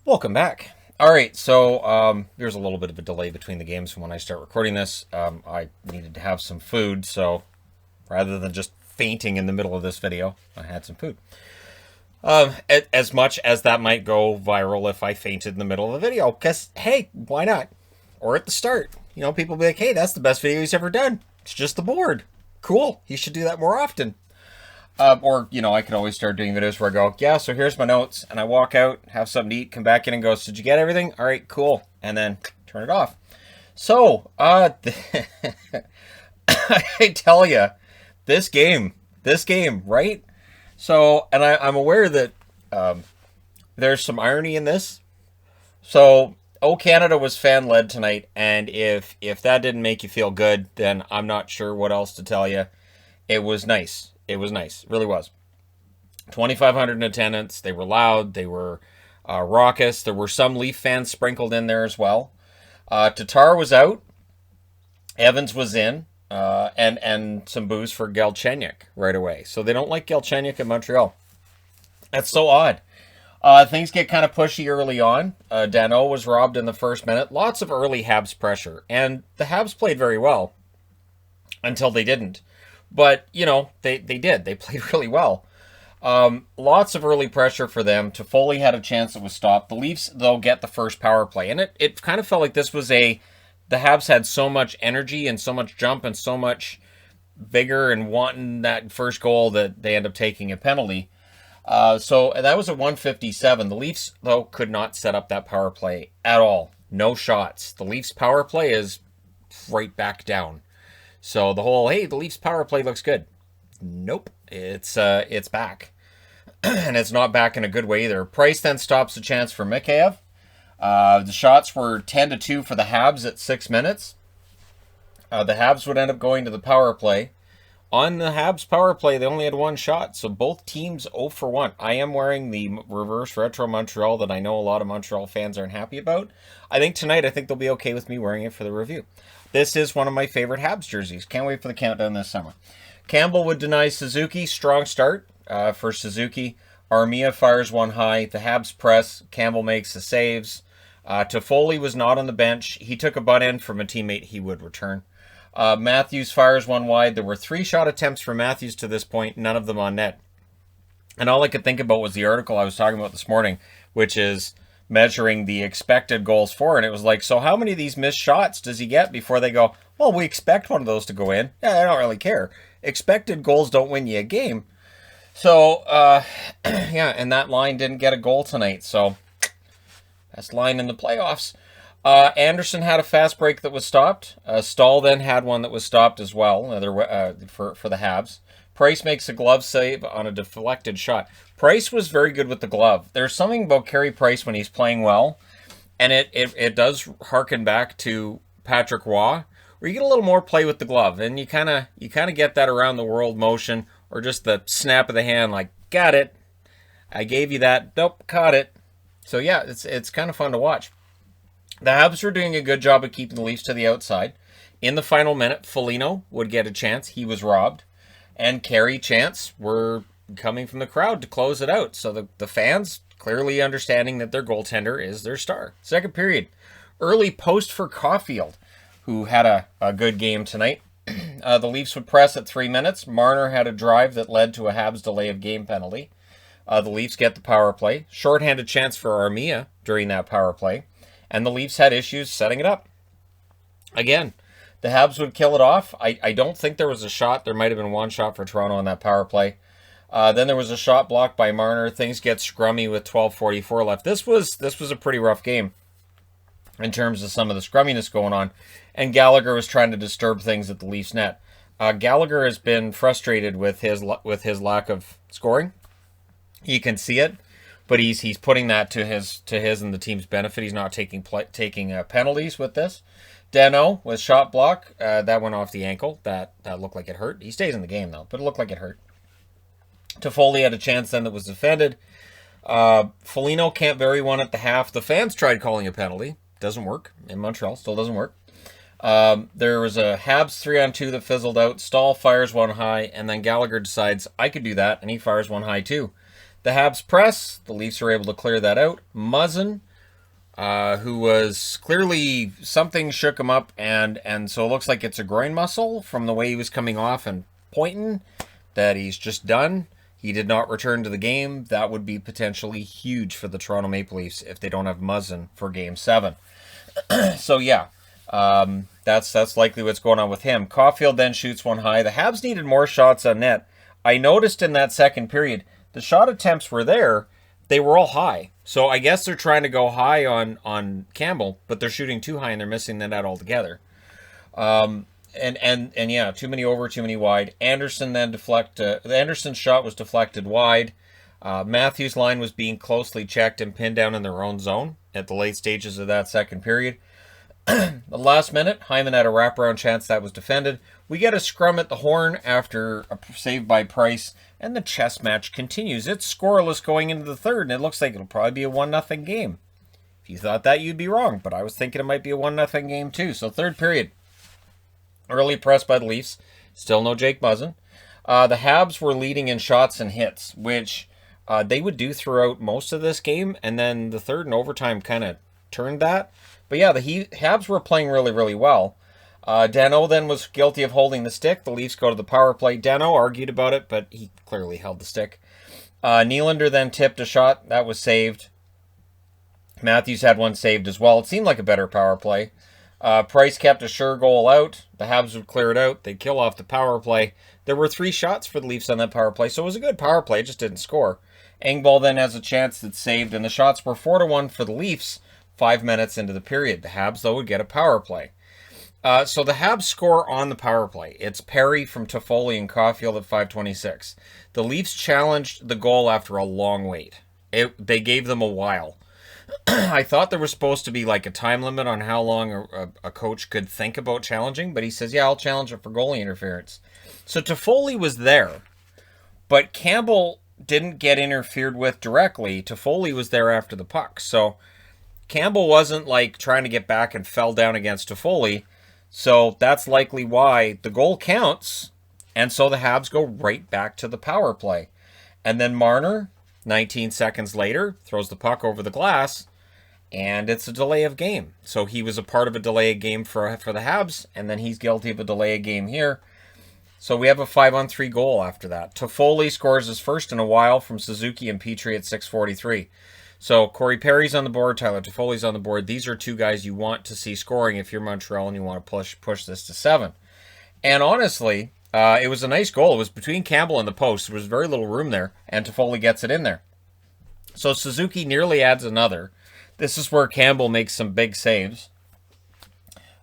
Welcome back. All right, so there's a little bit of a delay between the games from when I start recording this. I needed to have some food, so rather than just fainting in the middle of this video, I had some food. As much as that might go viral if I fainted in the middle of the video, because, hey, why not? Or at the start. You know, people be like, hey, that's the best video he's ever done. It's just the board. Cool. He should do that more often. Or, you know, I could always start doing videos where I go, yeah, so here's my notes, and I walk out, have something to eat, come back in and go, so did you get everything? All right, cool. And then turn it off. So, I tell you, this game, right? So, and I'm aware that there's some irony in this. So, Oh Canada was fan-led tonight, and if that didn't make you feel good, then I'm not sure what else to tell you. It was nice. It was nice. It really was. 2,500 in attendance. They were loud. They were raucous. There were some Leaf fans sprinkled in there as well. Tatar was out. Evans was in. And some booze for Galchenyuk right away. So they don't like Galchenyuk in Montreal. That's so odd. Things get kind of pushy early on. Danault was robbed in the first minute. Lots of early Habs pressure. And the Habs played very well until they didn't. But, you know, they did. They played really well. Lots of early pressure for them. Toffoli had a chance that was stopped. The Leafs, though, get the first power play. And it kind of felt like this was the Habs had so much energy and so much jump and so much vigor and wanting that first goal that they end up taking a penalty. So that was a 157. The Leafs, though, could not set up that power play at all. No shots. The Leafs power play is right back down. So the whole, hey, the Leafs power play looks good. Nope. It's back. And it's not back in a good way either. Price then stops the chance for Mikheyev. The shots were 10-2 for the Habs at 6 minutes. The Habs would end up going to the power play. On the Habs power play, they only had one shot, so both teams 0 for 1. I am wearing the reverse retro Montreal that I know a lot of Montreal fans aren't happy about. I think they'll be okay with me wearing it for the review. This is one of my favorite Habs jerseys. Can't wait for the countdown this summer. Campbell would deny Suzuki. Strong start for Suzuki. Armia fires one high. The Habs press. Campbell makes the saves. Toffoli was not on the bench. He took a butt in from a teammate he would return. Matthews fires one wide. There were 3 shot attempts for Matthews to this point, none of them on net. And all I could think about was the article I was talking about this morning, which is measuring the expected goals for. And it was like, so how many of these missed shots does he get before they go, well, we expect one of those to go in? Yeah, I don't really care. Expected goals don't win you a game. So, yeah, and that line didn't get a goal tonight. So, best line in the playoffs. Anderson had a fast break that was stopped. Stahl then had one that was stopped as well for the Habs. Price makes a glove save on a deflected shot. Price was very good with the glove. There's something about Carey Price when he's playing well, and it does harken back to Patrick Roy, where you get a little more play with the glove, and you kind of get that around the world motion, or just the snap of the hand, like, got it, I gave you that, nope, caught it. So yeah, it's kind of fun to watch. The Habs were doing a good job of keeping the Leafs to the outside. In the final minute, Foligno would get a chance. He was robbed. And Carey chants were coming from the crowd to close it out. So the fans clearly understanding that their goaltender is their star. Second period. Early post for Caulfield, who had a good game tonight. The Leafs would press at 3 minutes. Marner had a drive that led to a Habs delay of game penalty. The Leafs get the power play. Shorthanded chance for Armia during that power play. And the Leafs had issues setting it up. Again, the Habs would kill it off. I don't think there was a shot. There might have been one shot for Toronto on that power play. Then there was a shot blocked by Marner. Things get scrummy with 12:44 left. This was a pretty rough game in terms of some of the scrumminess going on. And Gallagher was trying to disturb things at the Leafs net. Gallagher has been frustrated with his lack of scoring. You can see it. But he's putting that to his and the team's benefit. He's not taking penalties with this. Danault with shot block. That went off the ankle. That looked like it hurt. He stays in the game, though, but it looked like it hurt. Toffoli had a chance then that was defended. Foligno can't bury one at the half. The fans tried calling a penalty. Doesn't work. In Montreal, still doesn't work. There was a Habs 3-on-2 that fizzled out. Stahl fires one high, and then Gallagher decides, I could do that, and he fires one high too. The Habs press. The Leafs are able to clear that out. Muzzin who was clearly something shook him up, and so it looks like it's a groin muscle from the way he was coming off and pointing that he's just done. He did not return to the game. That would be potentially huge for the Toronto Maple Leafs if they don't have Muzzin for Game 7. So yeah, that's likely what's going on with him. Caulfield then shoots one high. The Habs needed more shots on net. I noticed in that second period, the shot attempts were there. They were all high. So I guess they're trying to go high on Campbell, but they're shooting too high and they're missing the net altogether. And yeah, too many over, too many wide. Anderson then the Anderson shot was deflected wide. Matthews' line was being closely checked and pinned down in their own zone at the late stages of that second period. The last minute, Hyman had a wraparound chance that was defended. We get a scrum at the horn after a save by Price, and the chess match continues. It's scoreless going into the third, and it looks like it'll probably be a 1-0 game. If you thought that, you'd be wrong, but I was thinking it might be a 1-0 game too. So third period, early press by the Leafs, still no Jake Muzzin. The Habs were leading in shots and hits, which they would do throughout most of this game, and then the third and overtime kind of turned that. But yeah, the Habs were playing really, really well. Danault then was guilty of holding the stick. The Leafs go to the power play. Danault argued about it, but he clearly held the stick. Nylander then tipped a shot. That was saved. Matthews had one saved as well. It seemed like a better power play. Price kept a sure goal out. The Habs would clear it out. They'd kill off the power play. There were 3 shots for the Leafs on that power play, so it was a good power play. It just didn't score. Engvall then has a chance that's saved, and the shots were 4-1 for the Leafs 5 minutes into the period. The Habs, though, would get a power play. So the Habs score on the power play. It's Perry from Toffoli and Caulfield at 5:26. The Leafs challenged the goal after a long wait. They gave them a while. I thought there was supposed to be like a time limit on how long a coach could think about challenging, but he says, yeah, I'll challenge it for goalie interference. So Toffoli was there, but Campbell didn't get interfered with directly. Toffoli was there after the puck. So Campbell wasn't like trying to get back and fell down against Toffoli. So that's likely why the goal counts. And so the Habs go right back to the power play. And then Marner, 19 seconds later, throws the puck over the glass. And it's a delay of game. So he was a part of a delay of game for the Habs. And then he's guilty of a delay of game here. So we have a 5-on-3 goal after that. Toffoli scores his first in a while from Suzuki and Petrie at 6:43. So Corey Perry's on the board, Tyler Toffoli's on the board. These are 2 guys you want to see scoring if you're Montreal and you want to push this to 7. And honestly, it was a nice goal. It was between Campbell and the post. There was very little room there, and Toffoli gets it in there. So Suzuki nearly adds another. This is where Campbell makes some big saves.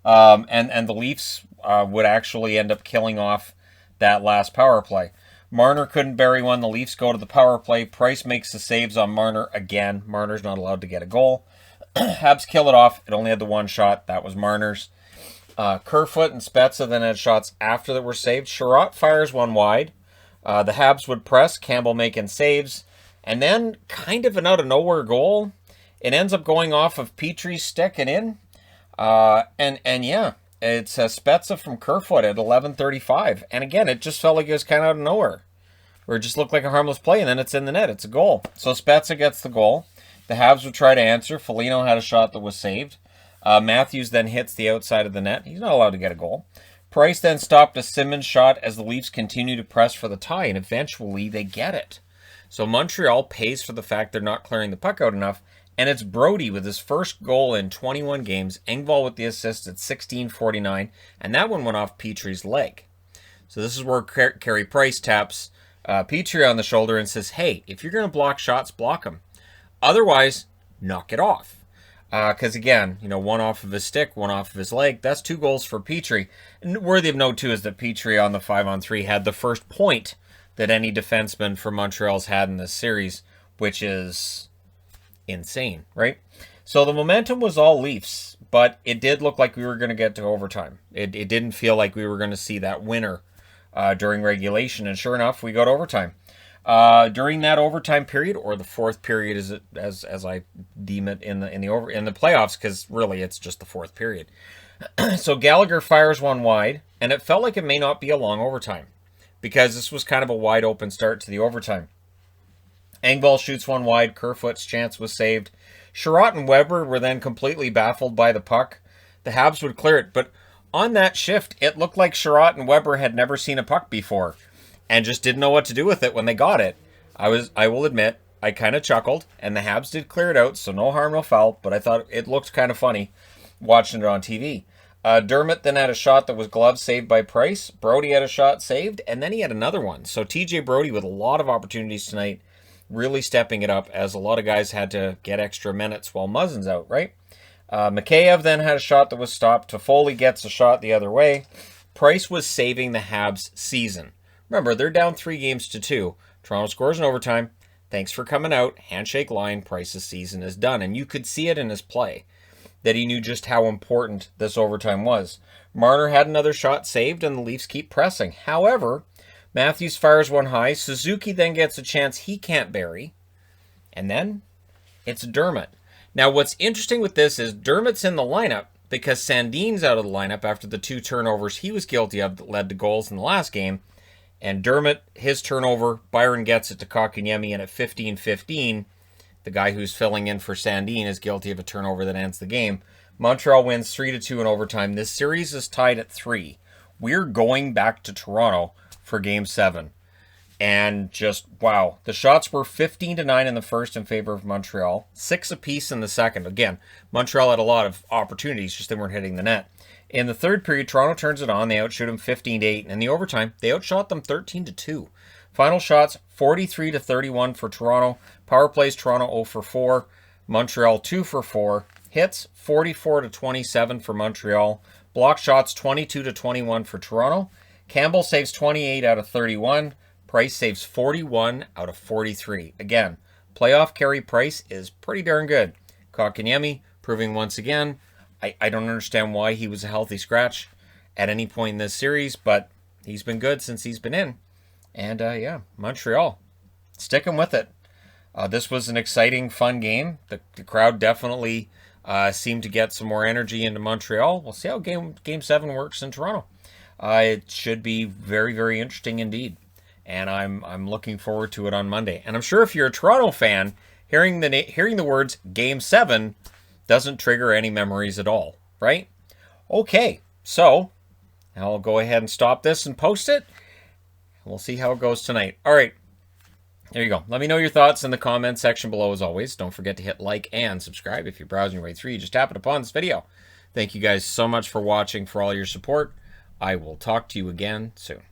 And the Leafs would actually end up killing off that last power play. Marner couldn't bury one. The Leafs go to the power play. Price makes the saves on Marner again. Marner's not allowed to get a goal. Habs kill it off. It only had the one shot. That was Marner's. Kerfoot and Spezza then had shots after that were saved. Sherratt fires one wide. The Habs would press. Campbell making saves. And then kind of an out-of-nowhere goal. It ends up going off of Petrie's stick and in. And yeah, it's Spezza from Kerfoot at 11:35. And again, it just felt like it was kind of out of nowhere. Where it just looked like a harmless play, and then it's in the net. It's a goal. So Spezza gets the goal. The Habs would try to answer. Foligno had a shot that was saved. Matthews then hits the outside of the net. He's not allowed to get a goal. Price then stopped a Simmons shot as the Leafs continue to press for the tie, and eventually they get it. So Montreal pays for the fact they're not clearing the puck out enough, and it's Brody with his first goal in 21 games. Engvall with the assist at 16:49, and that one went off Petrie's leg. So this is where Carey Price taps Petrie on the shoulder and says, hey, if you're going to block shots, block them. Otherwise, knock it off. Because again, one off of his stick, one off of his leg. That's 2 goals for Petrie. And worthy of note, too, is that Petrie on the 5-on-3 had the first point that any defenseman for Montreal's had in this series, which is insane, right? So the momentum was all Leafs, but it did look like we were going to get to overtime. It didn't feel like we were going to see that winner during regulation, and sure enough, we got overtime. During that overtime period, or the fourth period, as I deem it in the playoffs, because really it's just the fourth period. So Gallagher fires one wide, and it felt like it may not be a long overtime, because this was kind of a wide open start to the overtime. Engvall shoots one wide. Kerfoot's chance was saved. Sherratt and Weber were then completely baffled by the puck. The Habs would clear it, but on that shift, it looked like Sherratt and Weber had never seen a puck before and just didn't know what to do with it when they got it. I will admit, I kind of chuckled, and the Habs did clear it out, so no harm, no foul, but I thought it looked kind of funny watching it on TV. Dermott then had a shot that was glove saved by Price. Brody had a shot saved, and then he had another one. So TJ Brody with a lot of opportunities tonight, really stepping it up, as a lot of guys had to get extra minutes while Muzzin's out, right? Mikheyev then had a shot that was stopped. Toffoli gets a shot the other way. Price was saving the Habs' season. Remember, they're down 3-2. Toronto scores in overtime. Thanks for coming out. Handshake line. Price's season is done. And you could see it in his play, that he knew just how important this overtime was. Marner had another shot saved, and the Leafs keep pressing. However, Matthews fires one high. Suzuki then gets a chance he can't bury. And then it's Dermott. Now, what's interesting with this is Dermott's in the lineup because Sandin's out of the lineup after the 2 turnovers he was guilty of that led to goals in the last game. And Dermott, his turnover, Byron gets it to Kotkaniemi, and at 15-15, the guy who's filling in for Sandin is guilty of a turnover that ends the game. Montreal wins 3-2 in overtime. This series is tied at 3. We're going back to Toronto for Game 7. And just, wow. The shots were 15-9 in the first in favor of Montreal. 6 apiece in the second. Again, Montreal had a lot of opportunities, just they weren't hitting the net. In the third period, Toronto turns it on. They outshoot them 15-8. And in the overtime, they outshot them 13-2. Final shots, 43-31 for Toronto. Power plays, Toronto 0 for 4. Montreal 2 for 4. Hits, 44-27 for Montreal. Block shots, 22-21 for Toronto. Campbell saves 28 out of 31. Price saves 41 out of 43. Again, playoff carry Price is pretty darn good. Kotkaniemi proving once again, I don't understand why he was a healthy scratch at any point in this series, but he's been good since he's been in. And yeah, Montreal, sticking with it. This was an exciting, fun game. The crowd definitely seemed to get some more energy into Montreal. We'll see how Game 7 works in Toronto. It should be very, very interesting indeed. And I'm looking forward to it on Monday. And I'm sure if you're a Toronto fan, hearing the words Game 7 doesn't trigger any memories at all, right? Okay, so I'll go ahead and stop this and post it. We'll see how it goes tonight. All right, there you go. Let me know your thoughts in the comment section below as always. Don't forget to hit like and subscribe if you're browsing your way through. You just tap it upon this video. Thank you guys so much for watching, for all your support. I will talk to you again soon.